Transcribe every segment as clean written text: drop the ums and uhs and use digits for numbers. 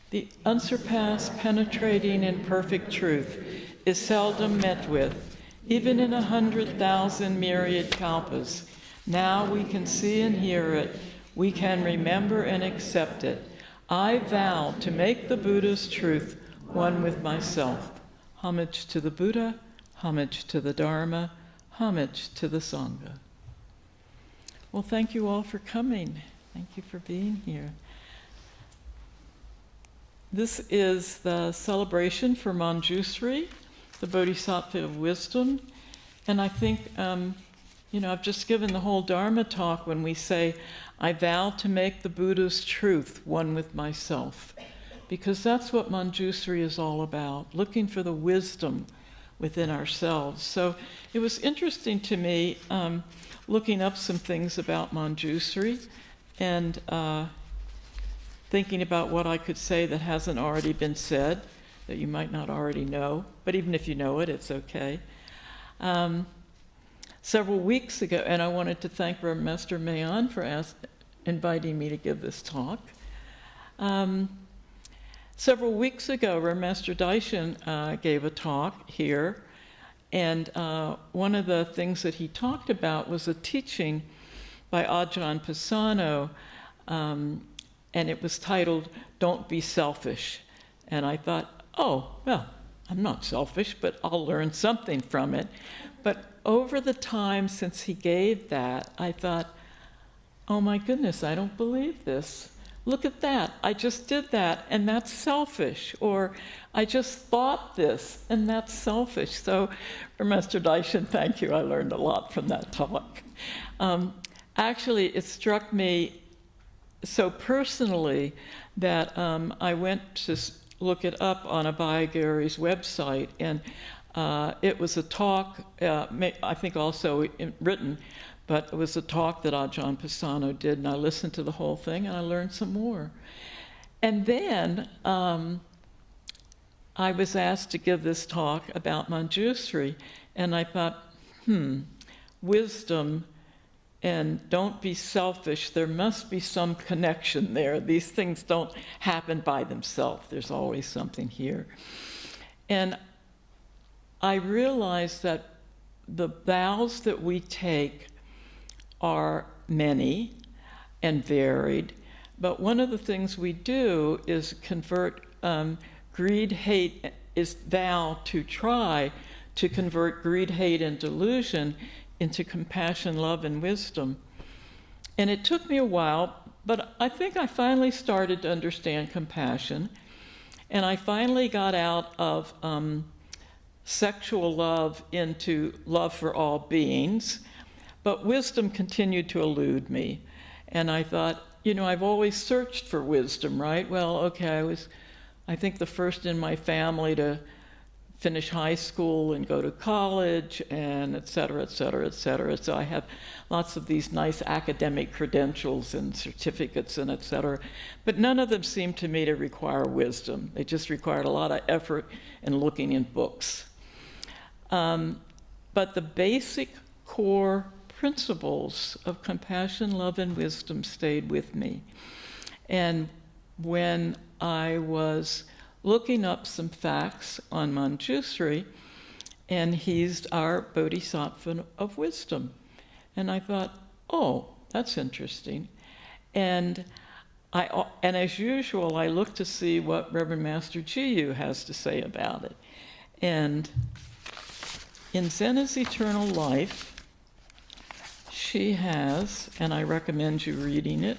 The unsurpassed, penetrating, and perfect truth is seldom met with, even in 100,000 myriad kalpas. Now we can see and hear it, we can remember and accept it. I vow to make the Buddha's truth one with myself. Homage to the Buddha, homage to the Dharma, homage to the Sangha. Well, thank you all for coming. Thank you for being here. This is the celebration for Manjusri, the Bodhisattva of Wisdom. And I think, I've just given the whole Dharma talk when we say, I vow to make the Buddha's truth one with myself. Because that's what Manjusri is all about, looking for the wisdom within ourselves. So it was interesting to me looking up some things about Manjusri and thinking about what I could say that hasn't already been said, that you might not already know, but even if you know it, it's okay. Several weeks ago, and I wanted to thank Reverend Master Mayan for inviting me to give this talk. Several weeks ago, Reverend Master Daishin gave a talk here, and one of the things that he talked about was a teaching by Ajahn Pisano, and it was titled, Don't Be Selfish. And I thought, oh, well, I'm not selfish, but I'll learn something from it. But over the time since he gave that, I thought, oh my goodness, I don't believe this. Look at that, I just did that, and that's selfish. Or I just thought this, and that's selfish. So, Master Daishin, thank you, I learned a lot from that talk. Actually, it struck me so personally that I went to look it up on Abhayagari's website, and it was a talk, I think also written, but it was a talk that Ajahn Pisano did, and I listened to the whole thing, and I learned some more. And then I was asked to give this talk about Manjusri, and I thought, wisdom and don't be selfish, there must be some connection there. These things don't happen by themselves. There's always something here. And I realized that the vows that we take are many and varied, but one of the things we do is convert greed, hate, is vow to try to convert greed, hate, and delusion into compassion, love, and wisdom. And it took me a while, but I think I finally started to understand compassion, and I finally got out of sexual love into love for all beings, but wisdom continued to elude me. And I thought, I've always searched for wisdom, right? Well, okay, I think the first in my family to finish high school and go to college, and et cetera, et cetera, et cetera. So I have lots of these nice academic credentials and certificates and et cetera. But none of them seemed to me to require wisdom. They just required a lot of effort and looking in books. But the basic core principles of compassion, love, and wisdom stayed with me. And when I was looking up some facts on Manjusri, and he's our Bodhisattva of wisdom. And I thought, oh, that's interesting. And as usual, I looked to see what Reverend Master Jiyu has to say about it. And in Zena's Eternal Life, she has, and I recommend you reading it,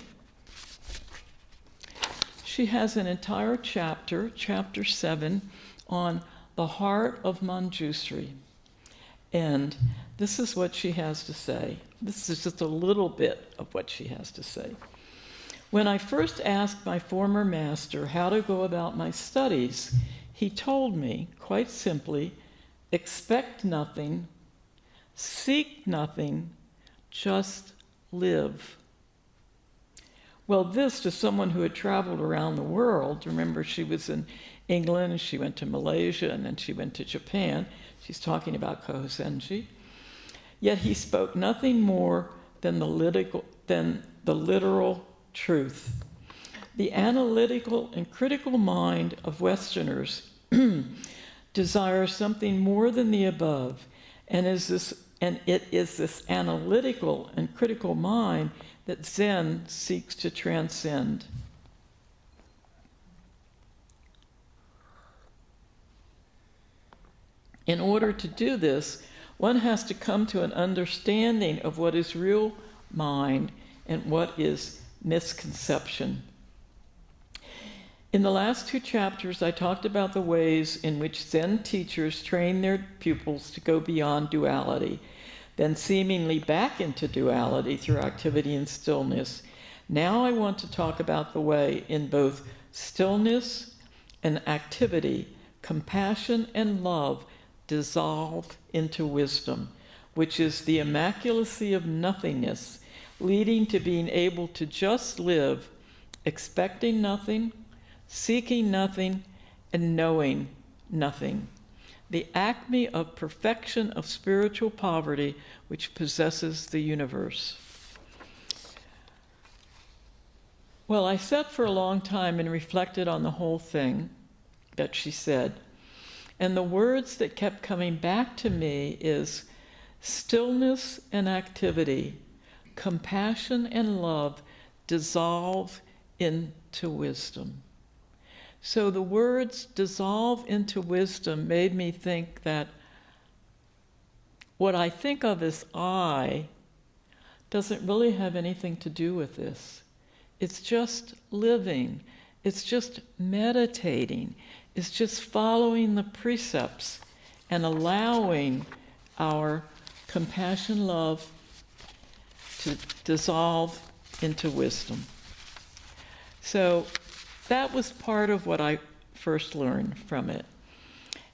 she has an entire chapter, chapter 7, on the heart of Manjusri. And this is what she has to say. This is just a little bit of what she has to say. When I first asked my former master how to go about my studies, he told me, quite simply, expect nothing, seek nothing, just live. Well, this to someone who had traveled around the world, remember she was in England, she went to Malaysia, and then she went to Japan. She's talking about Koho Senji. Yet he spoke nothing more than the literal truth. The analytical and critical mind of Westerners desires something more than the above, and it is this analytical and critical mind that Zen seeks to transcend. In order to do this, one has to come to an understanding of what is real mind and what is misconception. In the last 2 chapters, I talked about the ways in which Zen teachers train their pupils to go beyond duality, then seemingly back into duality through activity and stillness. Now I want to talk about the way in both stillness and activity, compassion and love dissolve into wisdom, which is the immaculacy of nothingness, leading to being able to just live, expecting nothing, seeking nothing, and knowing nothing. The acme of perfection of spiritual poverty which possesses the universe. Well, I sat for a long time and reflected on the whole thing that she said. And the words that kept coming back to me is stillness and activity, compassion and love dissolve into wisdom. So the words dissolve into wisdom made me think that what I think of as I doesn't really have anything to do with this. It's just living. It's just meditating. It's just following the precepts and allowing our compassion, love to dissolve into wisdom. So that was part of what I first learned from it.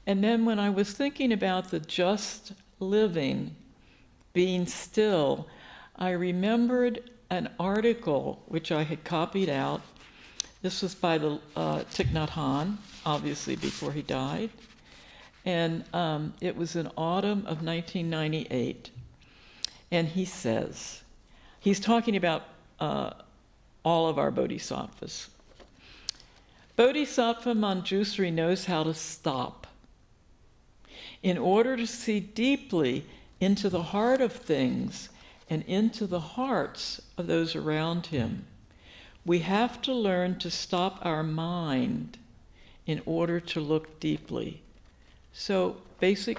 And then when I was thinking about the just living, being still, I remembered an article which I had copied out. This was by the Thich Nhat Hanh, obviously before he died. And it was in autumn of 1998. And he says, he's talking about all of our bodhisattvas. Bodhisattva Manjusri knows how to stop. In order to see deeply into the heart of things and into the hearts of those around him, we have to learn to stop our mind in order to look deeply. So basic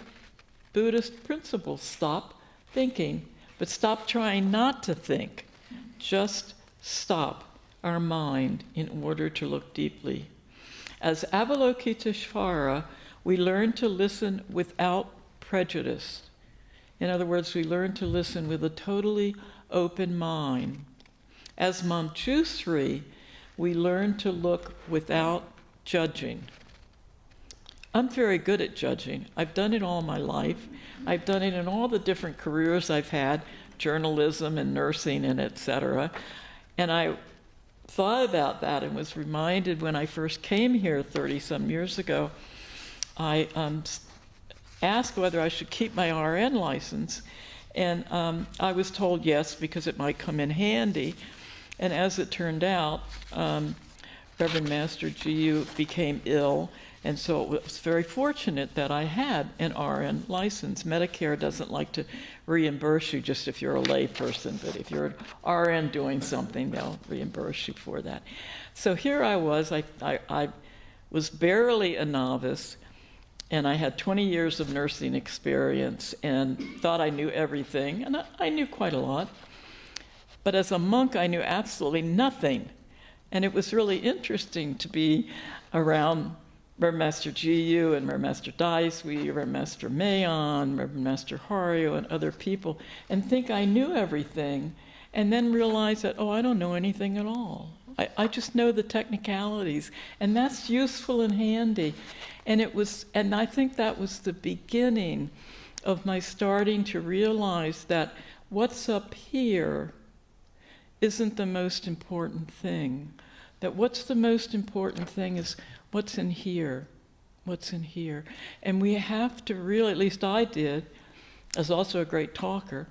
Buddhist principles: stop thinking, but stop trying not to think. Just stop our mind in order to look deeply. As Avalokiteshvara, we learn to listen without prejudice. In other words, we learn to listen with a totally open mind. As Manjusri, we learn to look without judging. I'm very good at judging. I've done it all my life. I've done it in all the different careers I've had, journalism and nursing and etc. And I thought about that and was reminded when I first came here 30-some years ago, I asked whether I should keep my RN license. And I was told yes, because it might come in handy. And as it turned out, Reverend Master Jiyu became ill, and so it was very fortunate that I had an RN license. Medicare doesn't like to reimburse you just if you're a lay person, but if you're an RN doing something, they'll reimburse you for that. So here I was, I was barely a novice, and I had 20 years of nursing experience and thought I knew everything, and I knew quite a lot. But as a monk, I knew absolutely nothing. And it was really interesting to be around Reverend Master Jiyu and Reverend Master Daisui, Reverend Master Mayon, Reverend Master Hario, and other people, and think I knew everything, and then realize that, oh, I don't know anything at all. I just know the technicalities, and that's useful and handy. And I think that was the beginning of my starting to realize that what's up here isn't the most important thing. That what's the most important thing is what's in here, what's in here. And we have to really, at least I did, as also a great talker,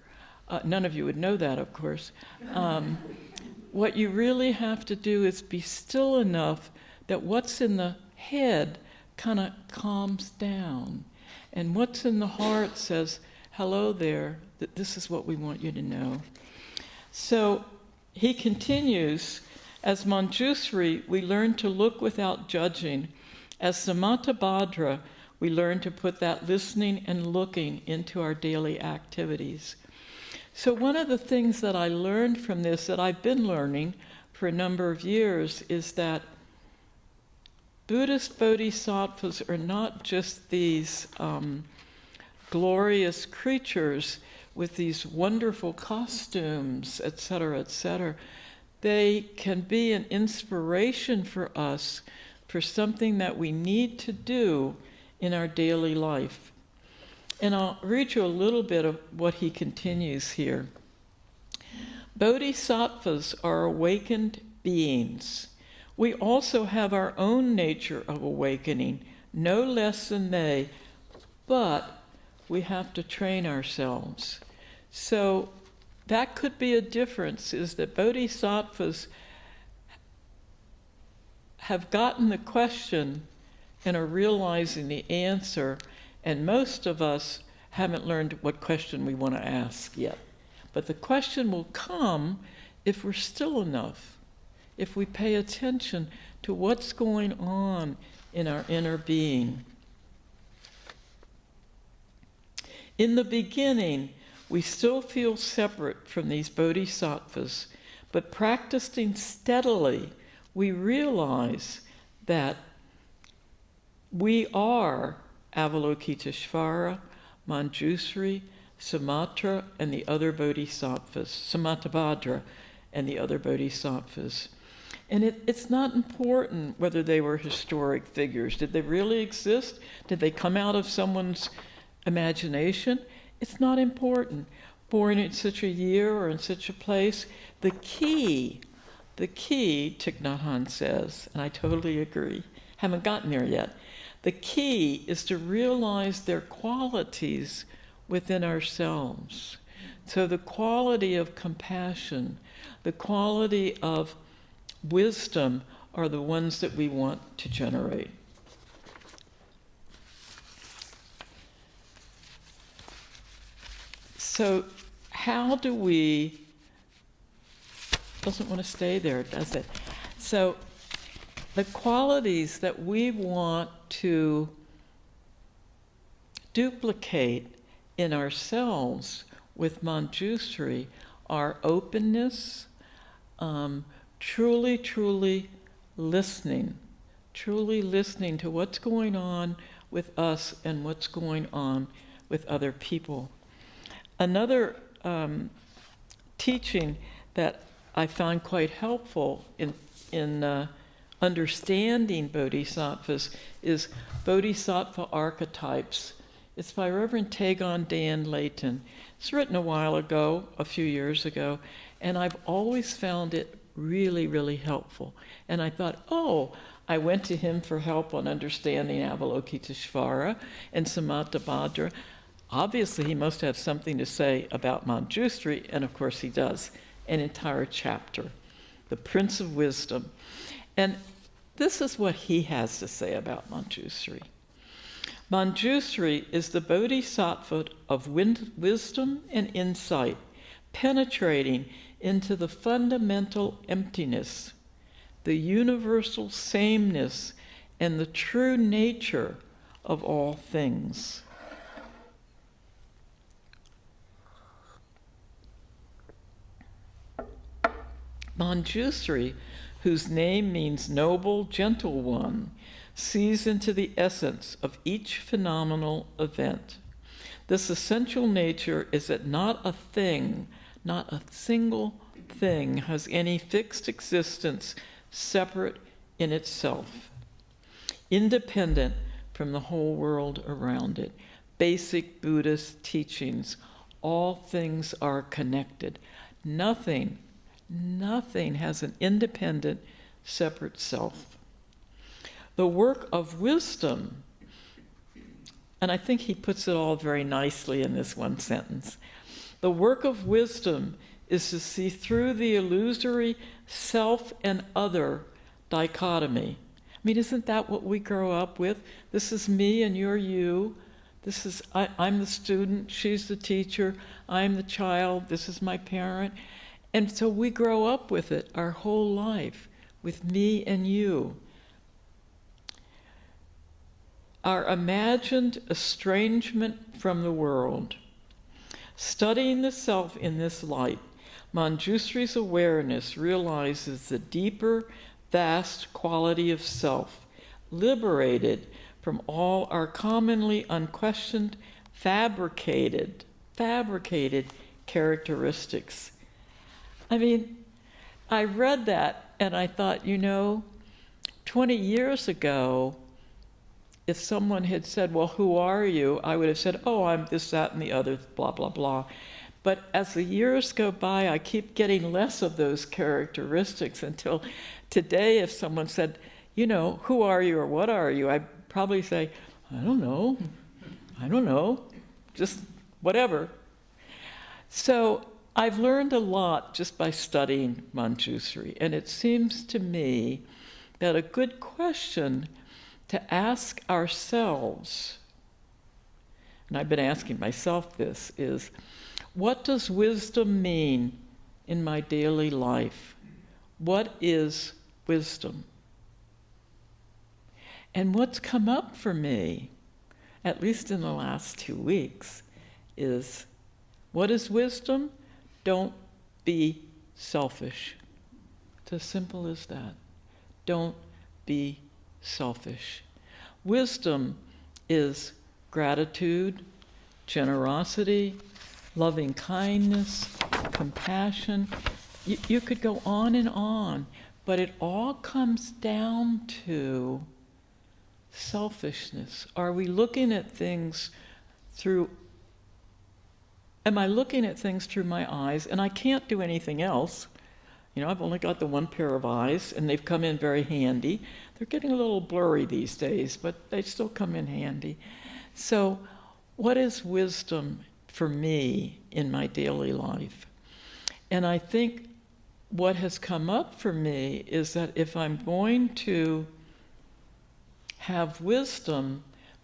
none of you would know that, of course, what you really have to do is be still enough that what's in the head kind of calms down. And what's in the heart says, hello there, that this is what we want you to know. So he continues, as Manjusri, we learn to look without judging. As Samattabhadra, we learn to put that listening and looking into our daily activities. So one of the things that I learned from this, that I've been learning for a number of years, is that Buddhist bodhisattvas are not just these glorious creatures with these wonderful costumes, etc., etc. They can be an inspiration for us for something that we need to do in our daily life. And I'll read you a little bit of what he continues here. Bodhisattvas are awakened beings. We also have our own nature of awakening, no less than they, but we have to train ourselves. So that could be a difference, is that bodhisattvas have gotten the question and are realizing the answer, and most of us haven't learned what question we want to ask yet. But the question will come if we're still enough, if we pay attention to what's going on in our inner being. In the beginning, we still feel separate from these bodhisattvas, but practicing steadily, we realize that we are Avalokiteshvara, Manjusri, Sumatra, and the other bodhisattvas, Samattabhadra and the other bodhisattvas. And it's not important whether they were historic figures. Did they really exist? Did they come out of someone's imagination? It's not important. Born in such a year or in such a place. The key, Thich Nhat Hanh says, and I totally agree, haven't gotten there yet, the key is to realize their qualities within ourselves. So the quality of compassion, the quality of wisdom are the ones that we want to generate. So how do we, doesn't want to stay there, does it? So the qualities that we want to duplicate in ourselves with Manjusri are openness, truly listening to what's going on with us and what's going on with other people. Another teaching that I found quite helpful in understanding bodhisattvas is Bodhisattva Archetypes. It's by Reverend Taegon Dan Layton. It's written a while ago, a few years ago, and I've always found it really helpful. And I thought, I went to him for help on understanding Avalokiteshvara and Samattabhadra. Obviously, he must have something to say about Manjusri, and of course he does, an entire chapter, the Prince of Wisdom. And this is what he has to say about Manjusri. Manjusri is the bodhisattva of wisdom and insight, penetrating into the fundamental emptiness, the universal sameness, and the true nature of all things. Manjusri, whose name means noble, gentle one, sees into the essence of each phenomenal event. This essential nature is that not a thing, not a single thing, has any fixed existence separate in itself, independent from the whole world around it. Basic Buddhist teachings, all things are connected. Nothing has an independent, separate self. The work of wisdom, and I think he puts it all very nicely in this one sentence. The work of wisdom is to see through the illusory self and other dichotomy. I mean, isn't that what we grow up with? This is me and you're you. This is, I'm the student, she's the teacher, I'm the child, this is my parent. And so we grow up with it our whole life, with me and you. Our imagined estrangement from the world. Studying the self in this light, Manjusri's awareness realizes the deeper, vast quality of self, liberated from all our commonly unquestioned, fabricated characteristics. I mean, I read that and I thought, 20 years ago, if someone had said, well, who are you? I would have said, oh, I'm this, that, and the other, blah, blah, blah. But as the years go by, I keep getting less of those characteristics until today, if someone said, who are you or what are you? I'd probably say, I don't know, just whatever. So I've learned a lot just by studying Manjusri, and it seems to me that a good question to ask ourselves, and I've been asking myself this, is what does wisdom mean in my daily life? What is wisdom? And what's come up for me, at least in the last 2 weeks, is what is wisdom? Don't be selfish. It's as simple as that. Don't be selfish. Wisdom is gratitude, generosity, loving kindness, compassion. You could go on, but it all comes down to selfishness. Are we looking at things am I looking at things through my eyes? And I can't do anything else. I've only got the one pair of eyes, and they've come in very handy. They're getting a little blurry these days, but they still come in handy. So what is wisdom for me in my daily life? And I think what has come up for me is that if I'm going to have wisdom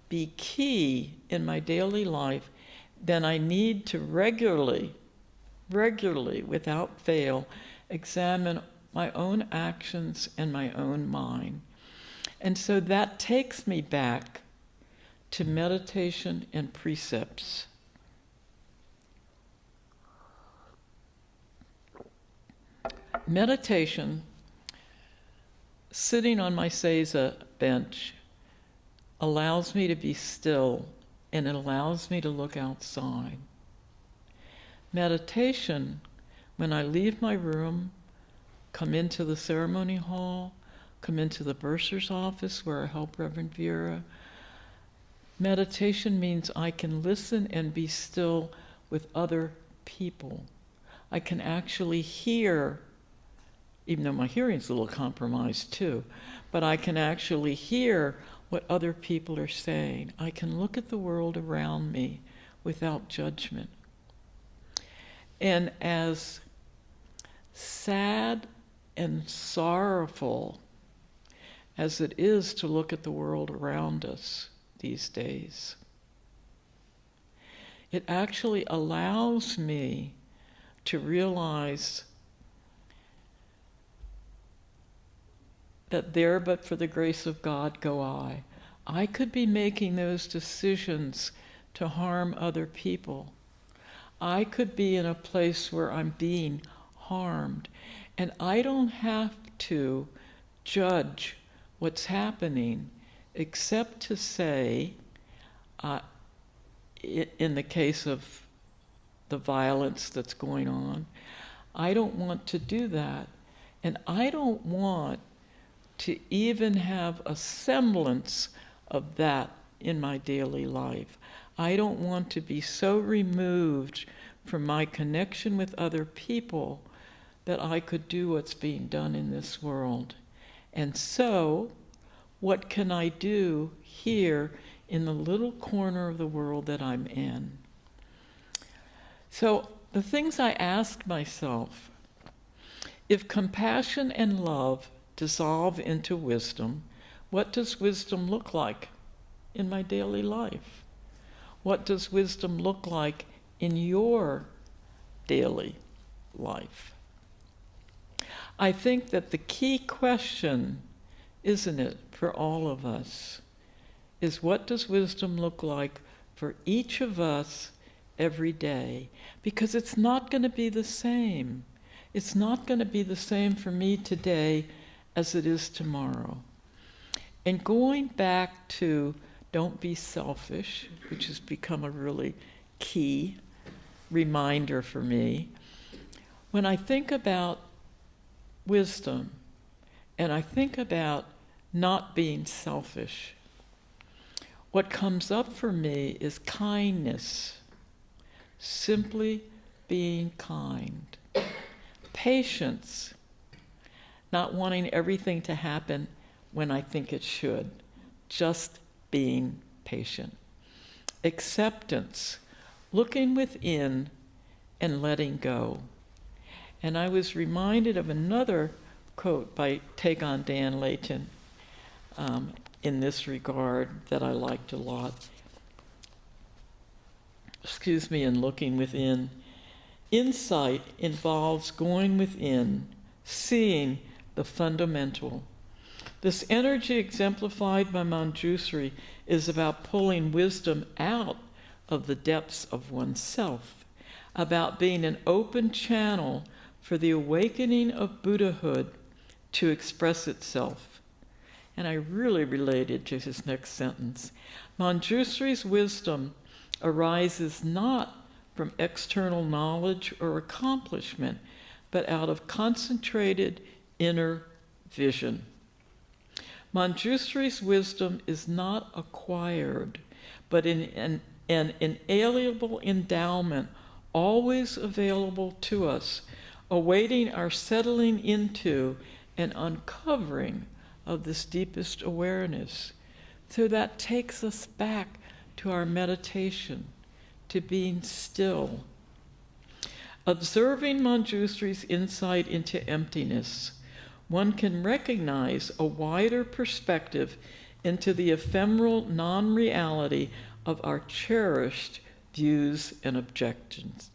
be key in my daily life, then I need to regularly, without fail, examine my own actions and my own mind. And so that takes me back to meditation and precepts. Meditation, sitting on my seiza bench, allows me to be still, and it allows me to look outside. Meditation, when I leave my room, come into the ceremony hall, come into the bursar's office where I help Reverend Vera, meditation means I can listen and be still with other people. I can actually hear, even though my hearing's a little compromised too, but I can actually hear what other people are saying. I can look at the world around me without judgment. And as sad and sorrowful as it is to look at the world around us these days, it actually allows me to realize that there but for the grace of God go I. I could be making those decisions to harm other people. I could be in a place where I'm being harmed, and I don't have to judge what's happening except to say, in the case of the violence that's going on, I don't want to do that, and I don't want to even have a semblance of that in my daily life. I don't want to be so removed from my connection with other people that I could do what's being done in this world. And so, what can I do here in the little corner of the world that I'm in? So the things I ask myself, if compassion and love dissolve into wisdom, what does wisdom look like in my daily life? What does wisdom look like in your daily life? I think that the key question, isn't it, for all of us, is what does wisdom look like for each of us every day? Because it's not going to be the same. It's not going to be the same for me today as it is tomorrow. And going back to don't be selfish, which has become a really key reminder for me, when I think about wisdom and I think about not being selfish, what comes up for me is kindness, simply being kind. Patience, not wanting everything to happen when I think it should, just being patient. Acceptance, looking within and letting go. And I was reminded of another quote by Taegan Dan Layton in this regard that I liked a lot. In looking within. Insight involves going within, seeing the fundamental. This energy exemplified by Manjusri is about pulling wisdom out of the depths of oneself, about being an open channel for the awakening of Buddhahood to express itself. And I really related to his next sentence. Manjusri's wisdom arises not from external knowledge or accomplishment, but out of concentrated inner vision. Manjusri's wisdom is not acquired, but an inalienable endowment always available to us, awaiting our settling into and uncovering of this deepest awareness. So that takes us back to our meditation, to being still. Observing Manjusri's insight into emptiness, one can recognize a wider perspective into the ephemeral non-reality of our cherished views and objectives.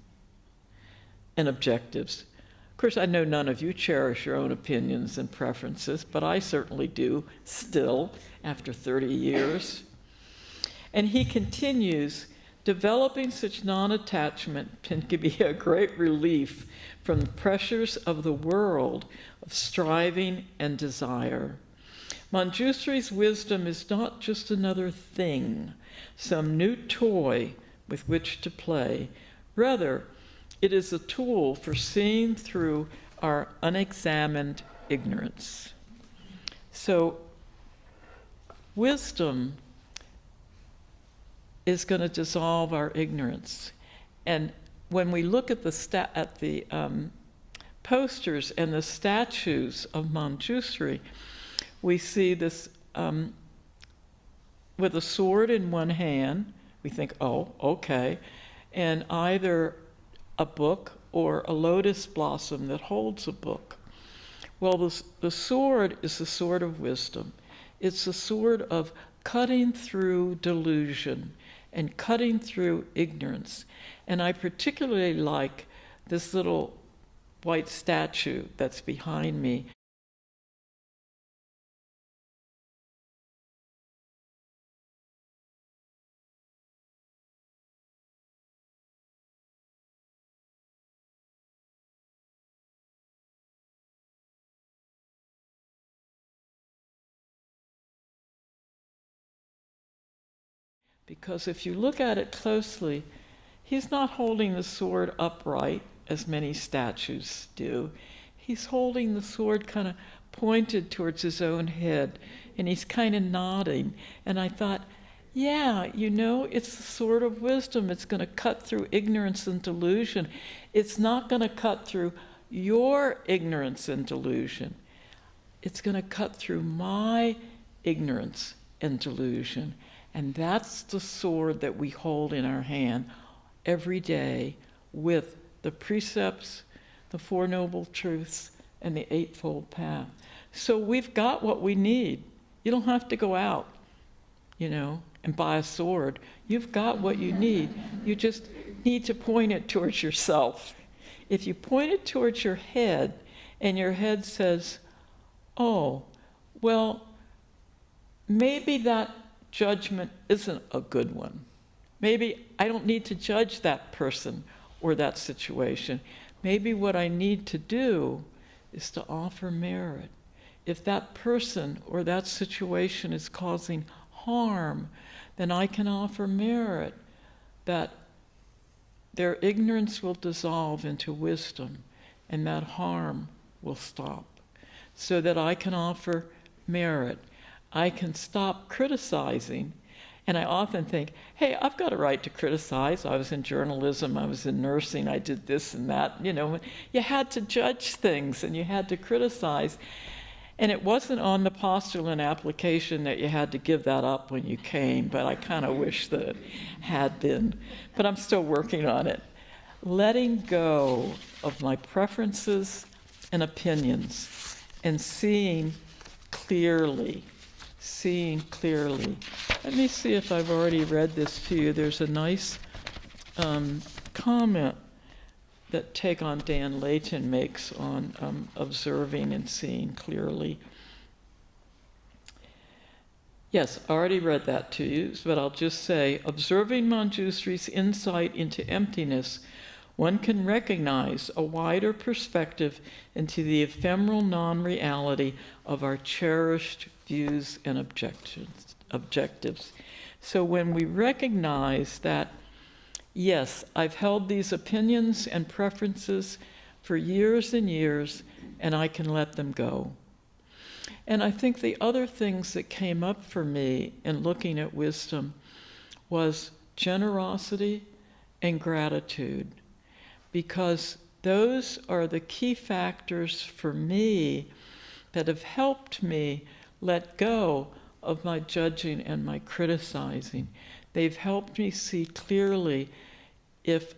Of course, I know none of you cherish your own opinions and preferences, but I certainly do still, after 30 years. And he continues, developing such non-attachment can be a great relief from the pressures of the world of striving and desire. Manjusri's wisdom is not just another thing, some new toy with which to play. Rather, it is a tool for seeing through our unexamined ignorance. So, wisdom is going to dissolve our ignorance. And when we look at the posters and the statues of Manjusri, we see this with a sword in one hand. We think, oh, okay, and either a book or a lotus blossom that holds a book. Well, the sword is the sword of wisdom. It's the sword of cutting through delusion and cutting through ignorance. And I particularly like this little white statue that's behind me. Because if you look at it closely, he's not holding the sword upright, as many statues do. He's holding the sword kind of pointed towards his own head, and he's kind of nodding. And I thought, yeah, it's the sword of wisdom. It's going to cut through ignorance and delusion. It's not going to cut through your ignorance and delusion. It's going to cut through my ignorance and delusion. And that's the sword that we hold in our hand every day with the precepts, the Four Noble Truths, and the Eightfold Path. So we've got what we need. You don't have to go out, and buy a sword. You've got what you need. You just need to point it towards yourself. If you point it towards your head, and your head says, oh, well, maybe that judgment isn't a good one. Maybe I don't need to judge that person or that situation. Maybe what I need to do is to offer merit. If that person or that situation is causing harm, then I can offer merit that their ignorance will dissolve into wisdom and that harm will stop. So that I can offer merit. I can stop criticizing. And I often think, hey, I've got a right to criticize. I was in journalism, I was in nursing, I did this and that. You had to judge things and you had to criticize. And it wasn't on the postulant application that you had to give that up when you came, but I kind of wish that it had been. But I'm still working on it. Letting go of my preferences and opinions and seeing clearly. Let me see if I've already read this to you. There's a nice comment that Taegon Dan Layton makes on observing and seeing clearly. Yes, I already read that to you, but I'll just say, observing Manjushri's insight into emptiness, one can recognize a wider perspective into the ephemeral non-reality of our cherished views and objectives. So when we recognize that, yes, I've held these opinions and preferences for years and years, and I can let them go. And I think the other things that came up for me in looking at wisdom was generosity and gratitude, because those are the key factors for me that have helped me let go of my judging and my criticizing. They've helped me see clearly if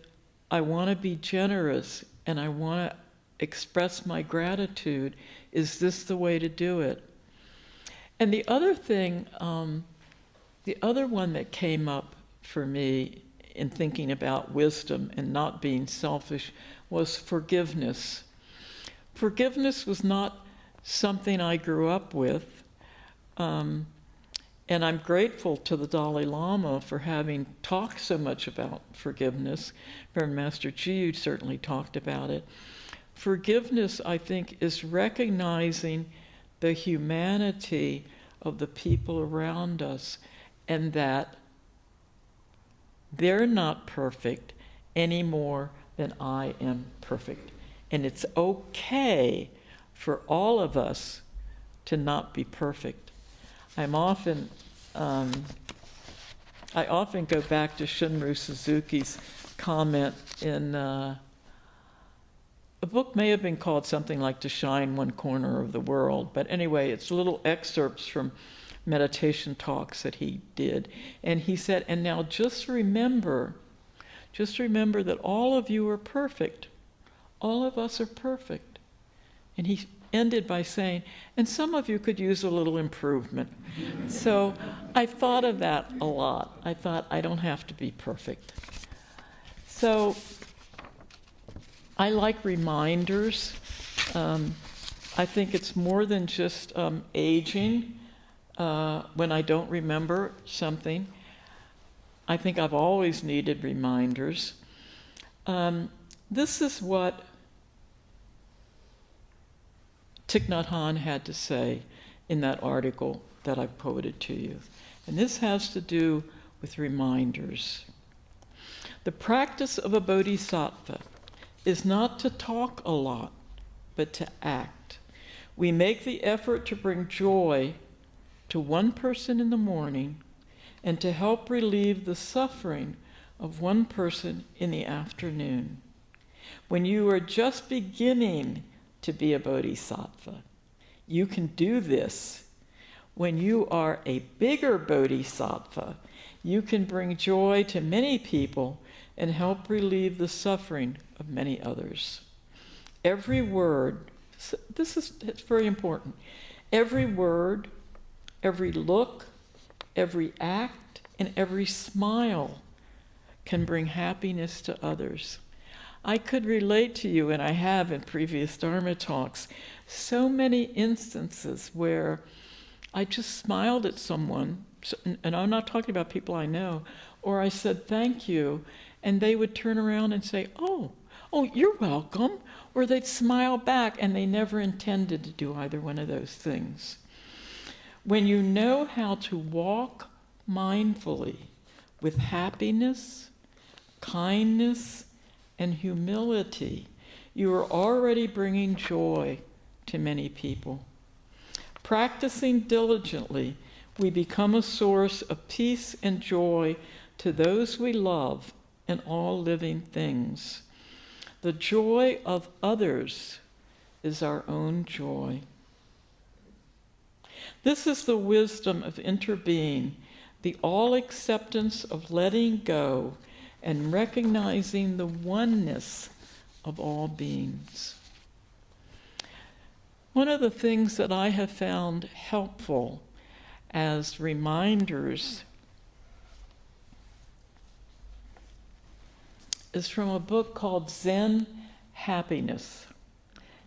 I want to be generous and I want to express my gratitude, is this the way to do it? And the other thing, the other one that came up for me in thinking about wisdom and not being selfish was forgiveness. Forgiveness was not something I grew up with. And I'm grateful to the Dalai Lama for having talked so much about forgiveness. Reverend Master Jiyu certainly talked about it. Forgiveness, I think, is recognizing the humanity of the people around us and that they're not perfect any more than I am perfect. And it's okay for all of us to not be perfect. I often go back to Shunryu Suzuki's comment in a book may have been called something like To Shine One Corner of the World, but anyway, it's little excerpts from meditation talks that he did. And he said, and now just remember that all of you are perfect. All of us are perfect. And he ended by saying, and some of you could use a little improvement. So I thought of that a lot. I thought, I don't have to be perfect. So I like reminders. I think it's more than just aging when I don't remember something. I think I've always needed reminders. This is what Thich Nhat Hanh had to say in that article that I quoted to you. And this has to do with reminders. The practice of a bodhisattva is not to talk a lot, but to act. We make the effort to bring joy to one person in the morning and to help relieve the suffering of one person in the afternoon. When you are just beginning to be a bodhisattva, you can do this. When you are a bigger bodhisattva, you can bring joy to many people and help relieve the suffering of many others. Every word, it's very important, every word, every look, every act, and every smile can bring happiness to others. I could relate to you, and I have in previous Dharma talks, so many instances where I just smiled at someone, and I'm not talking about people I know, or I said thank you, and they would turn around and say, oh, you're welcome, or they'd smile back, and they never intended to do either one of those things. When you know how to walk mindfully with happiness, kindness, and humility, you are already bringing joy to many people. Practicing diligently, we become a source of peace and joy to those we love and all living things. The joy of others is our own joy. This is the wisdom of interbeing, the all-acceptance of letting go and recognizing the oneness of all beings. One of the things that I have found helpful as reminders is from a book called Zen Happiness.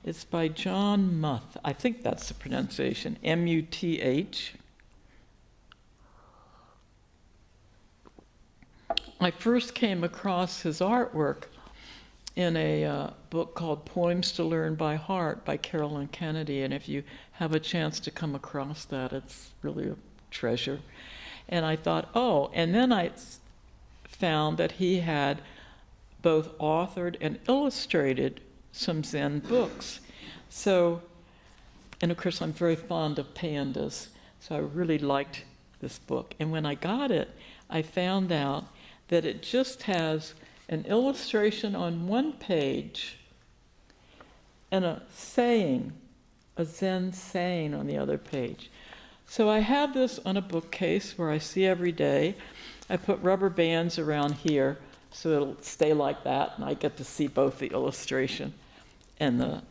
It's by John Muth. I think that's the pronunciation, M-U-T-H. I first came across his artwork in a book called Poems to Learn by Heart by Carolyn Kennedy, and if you have a chance to come across that, it's really a treasure. And I thought, and then I found that he had both authored and illustrated some Zen books. So, and of course I'm very fond of pandas, so I really liked this book. And when I got it, I found out that it just has an illustration on one page and a saying, a Zen saying on the other page. So I have this on a bookcase where I see every day. I put rubber bands around here so it'll stay like that, and I get to see both the illustration and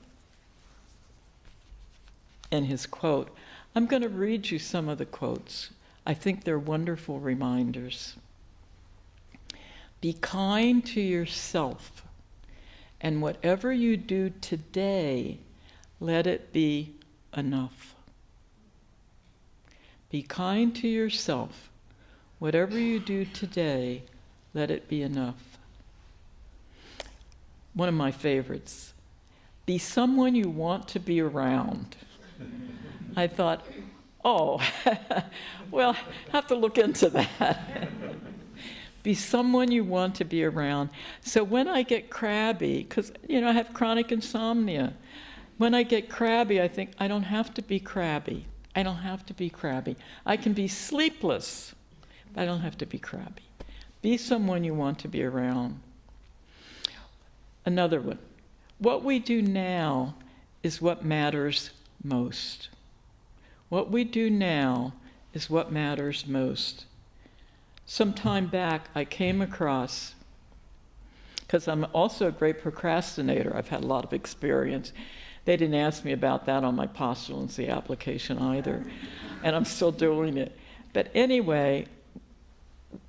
his quote. I'm going to read you some of the quotes. I think they're wonderful reminders. Be kind to yourself, and whatever you do today, let it be enough. Be kind to yourself. Whatever you do today, let it be enough. One of my favorites. Be someone you want to be around. I thought, well, I have to look into that. Be someone you want to be around. So when I get crabby, because, I have chronic insomnia. When I get crabby, I think, I don't have to be crabby. I don't have to be crabby. I can be sleepless, but I don't have to be crabby. Be someone you want to be around. Another one. What we do now is what matters most. What we do now is what matters most. Some time back, I came across, because I'm also a great procrastinator, I've had a lot of experience. They didn't ask me about that on my postulancy application either, and I'm still doing it. But anyway,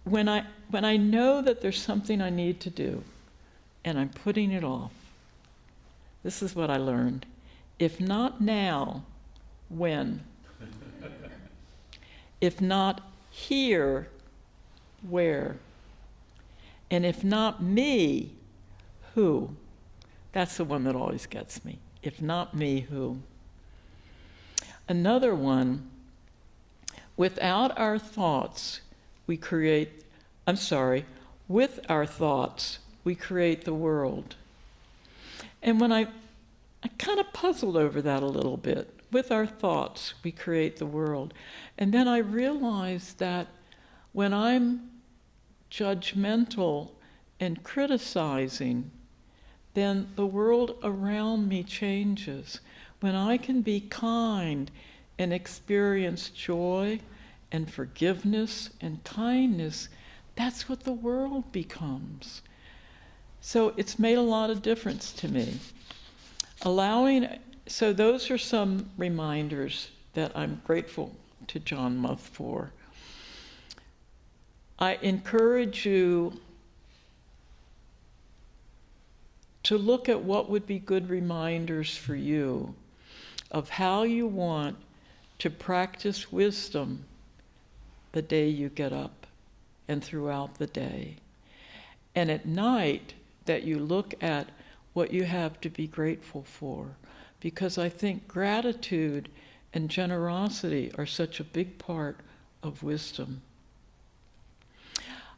when I know that there's something I need to do, and I'm putting it off, this is what I learned. If not now, when? If not here, where? And if not me, who? That's the one that always gets me. If not me, who? Another one, without our thoughts, with our thoughts, we create the world. And when I kind of puzzled over that a little bit. With our thoughts, we create the world. And then I realized that when I'm judgmental and criticizing, then the world around me changes. When I can be kind and experience joy and forgiveness and kindness, that's what the world becomes. So it's made a lot of difference to me. So those are some reminders that I'm grateful to John Muth for. I encourage you to look at what would be good reminders for you of how you want to practice wisdom the day you get up and throughout the day. And at night, that you look at what you have to be grateful for. Because I think gratitude and generosity are such a big part of wisdom.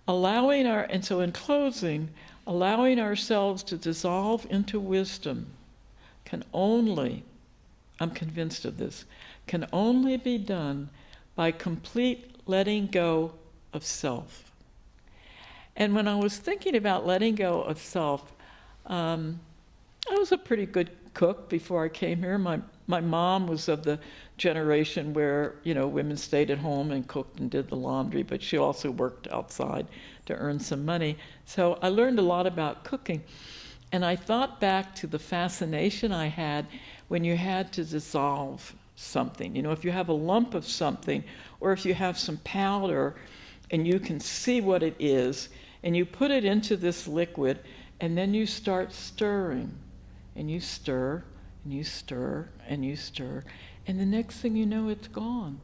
And so in closing, allowing ourselves to dissolve into wisdom can only, I'm convinced of this, can only be done by complete letting go of self. And when I was thinking about letting go of self, I was a pretty good cook before I came here. My mom was of the generation where, women stayed at home and cooked and did the laundry, but she also worked outside to earn some money. So I learned a lot about cooking. And I thought back to the fascination I had when you had to dissolve something. If you have a lump of something, or if you have some powder and you can see what it is, and you put it into this liquid, and then you start stirring, and you stir, and you stir, and you stir, and the next thing you know, it's gone.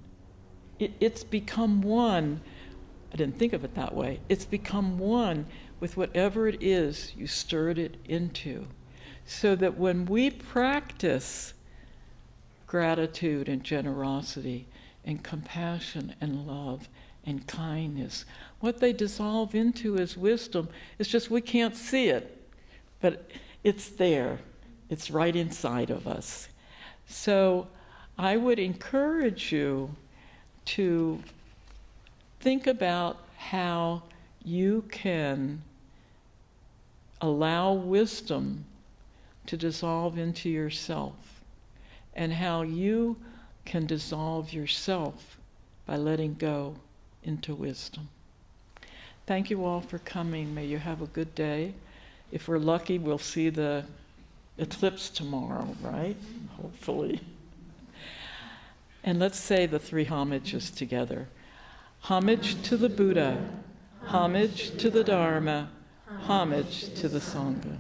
It's become one. I didn't think of it that way. It's become one with whatever it is you stirred it into. So that when we practice gratitude and generosity and compassion and love and kindness, what they dissolve into is wisdom. It's just we can't see it, but it's there. It's right inside of us. So I would encourage you to think about how you can allow wisdom to dissolve into yourself, and how you can dissolve yourself by letting go into wisdom. Thank you all for coming. May you have a good day. If we're lucky, we'll see the eclipse tomorrow, right? Hopefully. And let's say the 3 homages together. Homage to the Buddha, homage to the Dharma, homage to the Sangha.